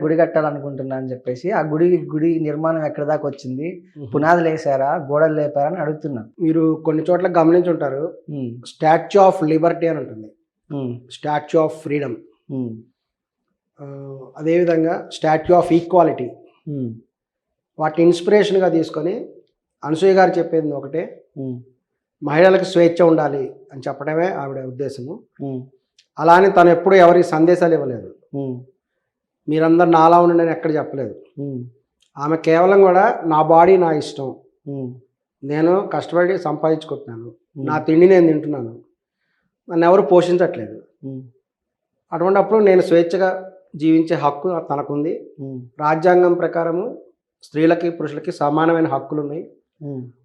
గుడి కట్టాలనుకుంటున్నా అని చెప్పేసి ఆ గుడి నిర్మాణం ఎక్కడి దాకా వచ్చింది, పునాదులు వేసారా, గోడలు లేపారా అని అడుగుతున్నా. మీరు కొన్ని చోట్ల గమనించి ఉంటారు, స్టాచ్యూ ఆఫ్ లిబర్టీ అని ఉంటుంది, స్టాచ్యూ ఆఫ్ ఫ్రీడమ్, అదేవిధంగా స్టాచ్యూ ఆఫ్ ఈక్వాలిటీ. వాటిని ఇన్స్పిరేషన్గా తీసుకొని అనసూయ గారు చెప్పేది ఒకటే, మహిళలకు స్వేచ్ఛ ఉండాలి అని చెప్పడమే ఆవిడ ఉద్దేశము. అలానే తను ఎప్పుడు ఎవరికి సందేశాలు ఇవ్వలేదు, మీరందరు నాలా ఉండండి అని ఎక్కడ చెప్పలేదు. ఆమె కేవలం కూడా నా బాడీ నా ఇష్టం, నేను కష్టపడి సంపాదించుకుంటున్నాను, నా తిండి నేను తింటున్నాను, నన్ను ఎవరు పోషించట్లేదు, అటువంటిప్పుడు నేను స్వేచ్ఛగా జీవించే హక్కు తనకుంది. రాజ్యాంగం ప్రకారము స్త్రీలకి పురుషులకి సమానమైన హక్కులు ఉన్నాయి.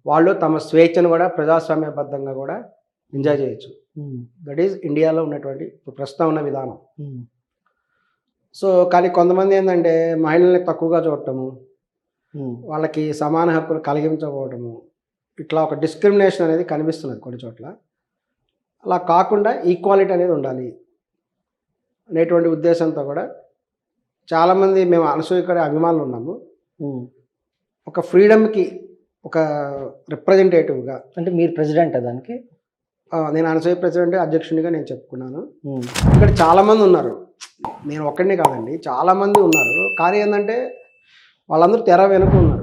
వాళ్ళు తమ స్వేచ్ఛను కూడా ప్రజాస్వామ్యబద్ధంగా కూడా ఎంజాయ్ చేయొచ్చు. దట్ ఈజ్ ఇండియాలో ఉన్నటువంటి ప్రస్తుతం ఉన్న విధానం. సో కానీ కొంతమంది ఏంటంటే మహిళల్ని తక్కువగా చూడటము, వాళ్ళకి సమాన హక్కులు కలిగించకపోవటము, ఇట్లా ఒక డిస్క్రిమినేషన్ అనేది కనిపిస్తున్నది కొన్ని చోట్ల. అలా కాకుండా ఈక్వాలిటీ అనేది ఉండాలి అనేటువంటి ఉద్దేశంతో కూడా చాలామంది మేము అనసూయ అభిమానులు ఉన్నాము. ఒక ఫ్రీడమ్కి ఒక రిప్రజెంటేటివ్గా. అంటే మీరు ప్రెసిడెంట్ దానికి? నేను అనసూయ ప్రెసిడెంట్ అధ్యక్షునిగా నేను చెప్పుకున్నాను. ఇక్కడ చాలామంది ఉన్నారు, నేను ఒక్కడినే కాదండి, చాలామంది ఉన్నారు. కానీ ఏంటంటే వాళ్ళందరూ తెర వెనుక ఉన్నారు.